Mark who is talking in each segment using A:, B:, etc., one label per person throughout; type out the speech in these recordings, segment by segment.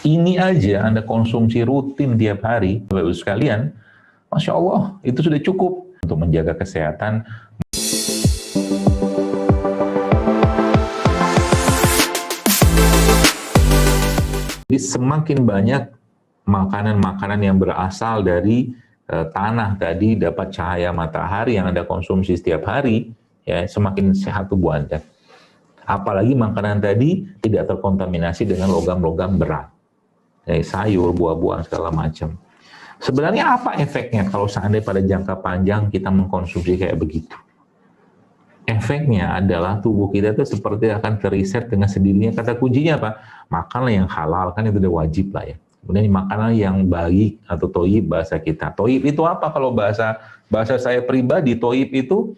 A: Ini aja Anda konsumsi rutin tiap hari, Bapak Ibu sekalian, Masya Allah, itu sudah cukup untuk menjaga kesehatan. Jadi semakin banyak makanan-makanan yang berasal dari tanah tadi, dapat cahaya matahari yang Anda konsumsi setiap hari, ya semakin sehat tubuh Anda. Apalagi makanan tadi tidak terkontaminasi dengan logam-logam berat. Sayur, buah-buahan, segala macam. Sebenarnya apa efeknya kalau seandainya pada jangka panjang kita mengkonsumsi kayak begitu? Efeknya adalah tubuh kita itu seperti akan teriset dengan sendirinya. Kata kuncinya apa? Makanlah yang halal, kan itu udah wajib lah ya. Kemudian makanlah yang baik atau toyib bahasa kita. Toyib itu apa kalau bahasa saya pribadi? Toyib itu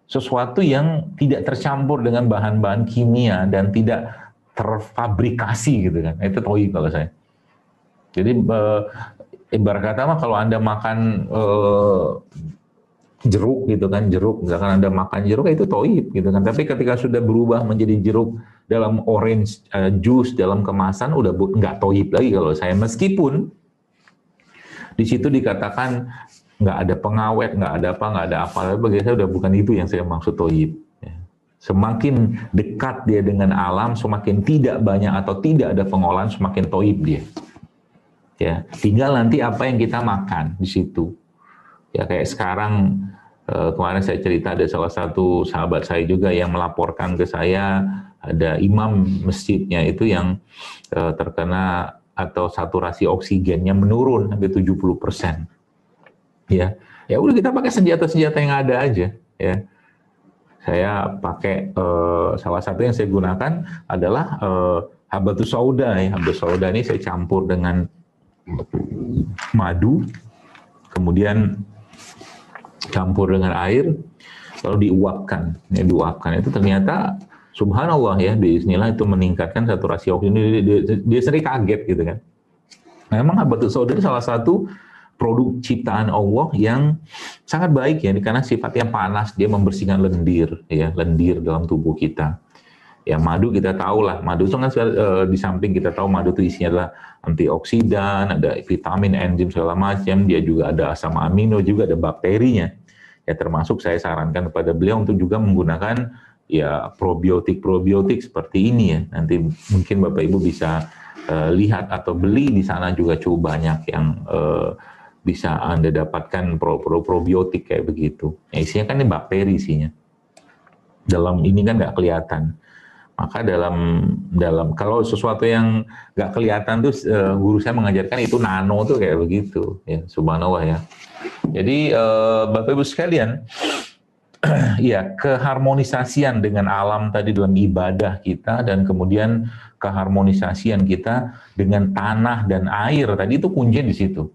A: sesuatu yang tidak tercampur dengan bahan-bahan kimia dan tidak terfabrikasi gitu kan. Itu toyib kalau saya. Jadi ibarat kata mah kalau Anda makan jeruk gitu kan, jeruk misalkan Anda makan jeruk itu toyib gitu kan. Tapi ketika sudah berubah menjadi jeruk dalam orange juice dalam kemasan udah nggak toyib lagi kalau saya. Meskipun di situ dikatakan nggak ada pengawet, nggak ada apa, bagi saya udah bukan itu yang saya maksud toyib. Semakin dekat dia dengan alam, semakin tidak banyak atau tidak ada pengolahan, semakin toyib dia. Ya, tinggal nanti apa yang kita makan di situ. Ya kayak sekarang kemarin saya cerita ada salah satu sahabat saya juga yang melaporkan ke saya ada imam masjidnya itu yang terkena atau saturasi oksigennya menurun sampai 70%. Ya udah kita pakai senjata-senjata yang ada aja. Ya, saya pakai salah satu yang saya gunakan adalah habatus sauda. Ya. Habatus sauda ini saya campur dengan madu, kemudian campur dengan air, lalu diuapkan. Itu ternyata subhanallah ya, bismillah itu meningkatkan saturasi oksigen. Dia sering kaget gitu kan. Memang habatus sauda itu salah satu produk ciptaan Allah yang sangat baik ya, karena sifatnya panas, dia membersihkan lendir dalam tubuh kita. Ya madu kita tahu lah, madu itu kan di samping kita tahu madu itu isinya adalah antioksidan, ada vitamin, enzim segala macam, dia juga ada asam amino, juga ada bakterinya. Ya termasuk saya sarankan kepada beliau untuk juga menggunakan ya probiotik seperti ini ya. Nanti mungkin Bapak Ibu bisa lihat atau beli di sana juga cukup banyak yang bisa Anda dapatkan probiotik kayak begitu. Ya, isinya kan ini bakteri isinya. Dalam ini kan nggak kelihatan. Maka dalam kalau sesuatu yang nggak kelihatan tuh guru saya mengajarkan itu nano tuh kayak begitu ya, subhanallah ya. Jadi Bapak Ibu sekalian, ya keharmonisasian dengan alam tadi dalam ibadah kita dan kemudian keharmonisasian kita dengan tanah dan air tadi itu kuncinya di situ.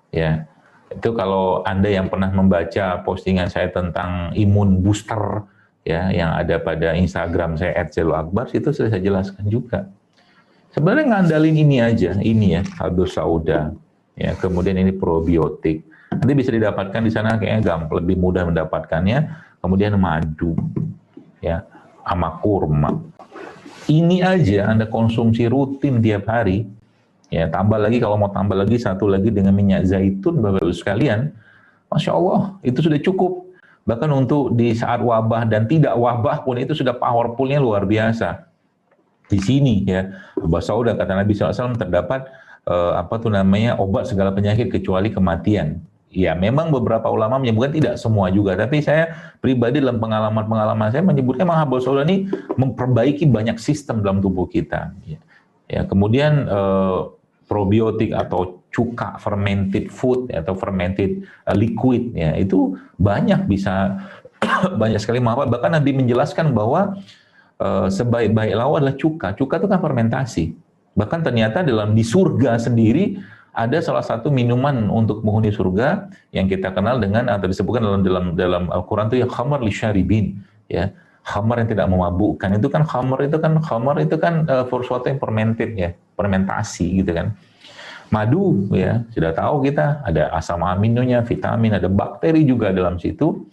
A: Ya. Itu kalau Anda yang pernah membaca postingan saya tentang imun booster ya yang ada pada Instagram saya @zeloakbar itu sudah saya jelaskan juga. Sebenarnya ngandalin ini aja, ini ya habatus sauda, ya kemudian ini probiotik. Nanti bisa didapatkan di sana kayaknya gampang, lebih mudah mendapatkannya. Kemudian madu, ya, sama kurma. Ini aja Anda konsumsi rutin tiap hari. Ya tambah lagi kalau mau tambah lagi satu lagi dengan minyak zaitun Bapak Ibu sekalian, Masya Allah itu sudah cukup. Bahkan untuk di saat wabah dan tidak wabah pun itu sudah powerfulnya luar biasa. Di sini ya, habatus sauda kata Nabi SAW terdapat obat segala penyakit kecuali kematian. Ya memang beberapa ulama menyebutkan tidak semua juga, tapi saya pribadi dalam pengalaman saya menyebutkan memang habatus sauda ini memperbaiki banyak sistem dalam tubuh kita. Ya kemudian probiotik atau cuka fermented food atau fermented liquid ya itu banyak bisa banyak sekali manfaat. Bahkan Nabi menjelaskan bahwa sebaik-baik lawan adalah cuka. Cuka itu kan fermentasi. Bahkan ternyata di surga sendiri ada salah satu minuman untuk penghuni surga yang kita kenal dengan atau disebutkan dalam Al-Qur'an itu ya khamar lisyaribin ya. Khamar yang tidak memabukkan itu kan khamar itu kan sesuatu yang fermented ya, fermentasi gitu kan. Madu ya sudah tahu kita ada asam aminonya, vitamin, ada bakteri juga dalam situ.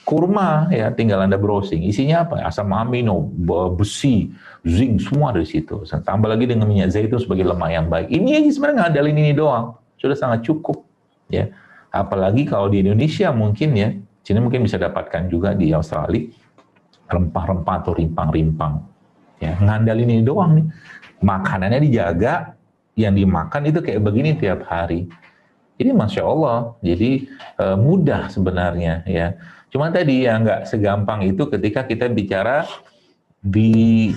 A: kurma ya, tinggal Anda browsing. Isinya apa? Asam amino, besi, zinc, semua dari situ. Tambah lagi dengan minyak zaitun sebagai lemak yang baik. Ini aja sebenarnya ngandalin ini doang, sudah sangat cukup ya. Apalagi kalau di Indonesia mungkin ya, sini mungkin bisa dapatkan juga di Australia rempah-rempah atau rimpang-rimpang. Ya, ngandalin ini doang nih. Makanannya dijaga, yang dimakan itu kayak begini tiap hari. Ini Masya Allah, jadi mudah sebenarnya ya. Cuma tadi ya nggak segampang itu ketika kita bicara di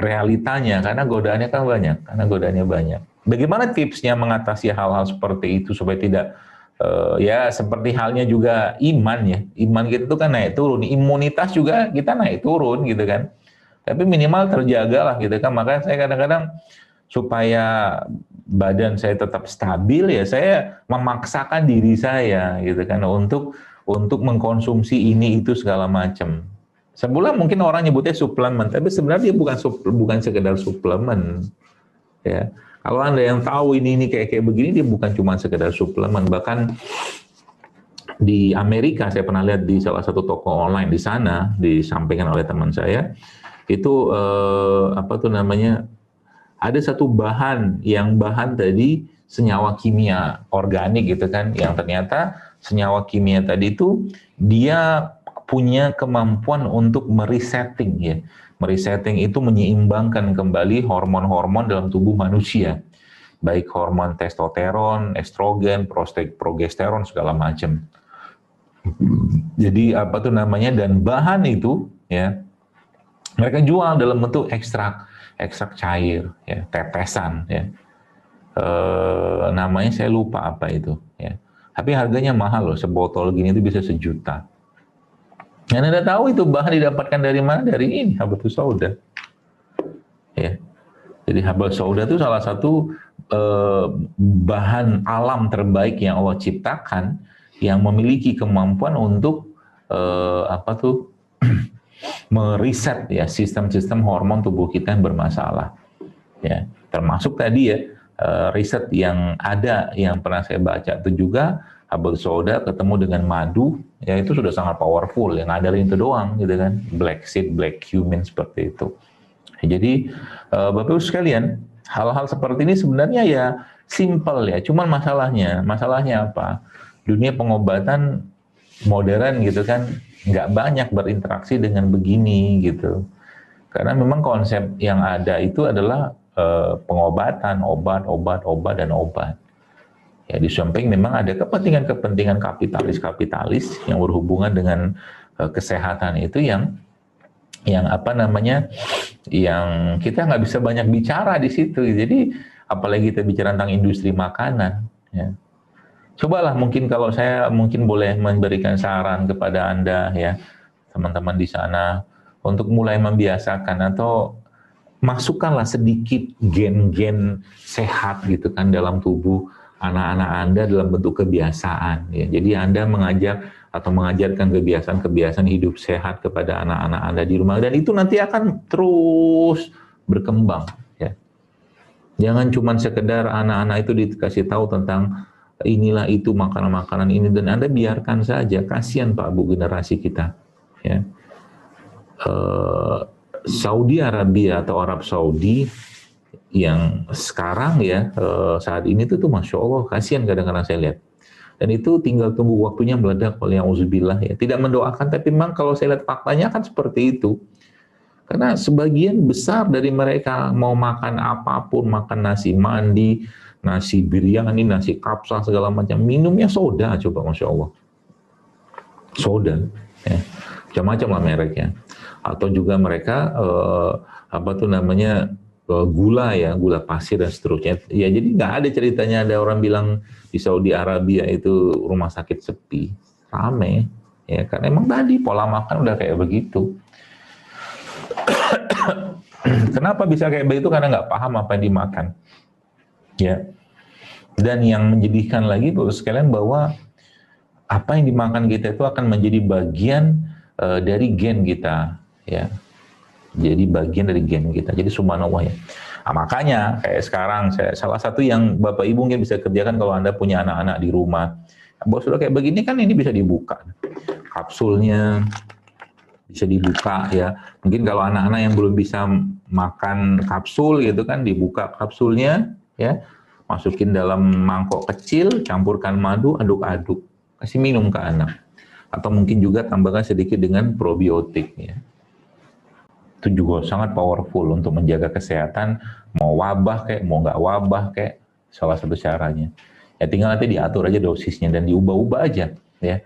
A: realitanya, karena godaannya banyak. Bagaimana tipsnya mengatasi hal-hal seperti itu supaya tidak ya seperti halnya juga iman ya. Iman kita itu kan naik turun, imunitas juga kita naik turun gitu kan. Tapi minimal terjaga lah gitu kan. Makanya saya kadang-kadang supaya badan saya tetap stabil ya saya memaksakan diri saya gitu kan untuk mengkonsumsi ini itu segala macam. Sebulan mungkin orang nyebutnya suplemen, tapi sebenarnya dia bukan sekedar suplemen ya. Kalau Anda yang tahu ini kayak begini, dia bukan cuma sekedar suplemen. Bahkan di Amerika saya pernah lihat di salah satu toko online di sana disampaikan oleh teman saya itu apa tuh namanya, ada satu bahan tadi senyawa kimia organik gitu kan, yang ternyata senyawa kimia tadi itu dia punya kemampuan untuk meresetting ya. Meresetting itu menyeimbangkan kembali hormon-hormon dalam tubuh manusia. Baik hormon testosteron, estrogen, progesteron segala macam. Jadi apa tuh namanya, dan bahan itu ya mereka jual dalam bentuk ekstrak cair, ya, tetesan, ya. Namanya saya lupa apa itu, ya. Tapi harganya mahal loh, sebotol gini itu bisa 1 juta. Dan Anda tahu itu bahan didapatkan dari mana? Dari ini, habatus sauda. Ya. Jadi habatus sauda itu salah satu bahan alam terbaik yang Allah ciptakan, yang memiliki kemampuan untuk apa tuh? Mereset ya sistem-sistem hormon tubuh kita yang bermasalah ya, termasuk tadi ya riset yang ada yang pernah saya baca itu juga habatus sauda ketemu dengan madu ya, itu sudah sangat powerful, yang ada itu doang gitu kan, black seed, black cumin seperti itu. Jadi Bapak Ibu sekalian, hal-hal seperti ini sebenarnya ya simple ya, cuman masalahnya apa? Dunia pengobatan modern gitu kan nggak banyak berinteraksi dengan begini gitu, karena memang konsep yang ada itu adalah pengobatan, obat dan obat ya. Di samping memang ada kepentingan kapitalis yang berhubungan dengan kesehatan itu yang apa namanya, yang kita nggak bisa banyak bicara di situ. Jadi apalagi kita bicara tentang industri makanan ya. Cobalah mungkin kalau saya mungkin boleh memberikan saran kepada Anda ya, teman-teman di sana, untuk mulai membiasakan atau masukkanlah sedikit gen-gen sehat gitu kan dalam tubuh anak-anak Anda dalam bentuk kebiasaan ya. Jadi Anda mengajak atau mengajarkan kebiasaan hidup sehat kepada anak-anak Anda di rumah, dan itu nanti akan terus berkembang ya. Jangan cuma sekedar anak-anak itu dikasih tahu tentang inilah itu makanan-makanan ini dan Anda biarkan saja. Kasihan Pak Bu generasi kita ya. Saudi Arabia atau Arab Saudi yang sekarang ya saat ini tuh Masya Allah, kasihan kadang-kadang saya lihat. Dan itu tinggal tunggu waktunya meledak, oleh auzubillah ya. Tidak mendoakan, tapi memang kalau saya lihat faktanya kan seperti itu. Karena sebagian besar dari mereka mau makan apapun, makan nasi mandi, nasi biryani, nasi kapsa, segala macam, minumnya soda, coba Masya Allah. Soda, ya. Macam-macam lah mereknya. Atau juga mereka, apa tuh namanya, gula ya, gula pasir dan seterusnya. Ya jadi nggak ada ceritanya ada orang bilang di Saudi Arabia itu rumah sakit sepi, rame. Ya, karena emang tadi pola makan udah kayak begitu. Kenapa bisa kayak begitu? Karena nggak paham apa yang dimakan. Ya. Dan yang menyedihkan lagi Bapak sekalian, bahwa apa yang dimakan kita itu akan menjadi bagian dari gen kita ya. Jadi bagian dari gen kita. Jadi subhanallah ya. Nah, makanya kayak sekarang salah satu yang Bapak Ibu mungkin bisa kerjakan kalau Anda punya anak-anak di rumah. Bahwa sudah kayak begini kan ini bisa dibuka. kapsulnya bisa dibuka ya. Mungkin kalau anak-anak yang belum bisa makan kapsul gitu kan, dibuka kapsulnya ya, masukin dalam mangkok kecil, campurkan madu, aduk-aduk, kasih minum ke anak. Atau mungkin juga tambahkan sedikit dengan probiotik ya. Itu juga sangat powerful untuk menjaga kesehatan, mau wabah kayak, mau nggak wabah kayak, salah satu caranya. Ya tinggal nanti diatur aja dosisnya dan diubah-ubah aja ya.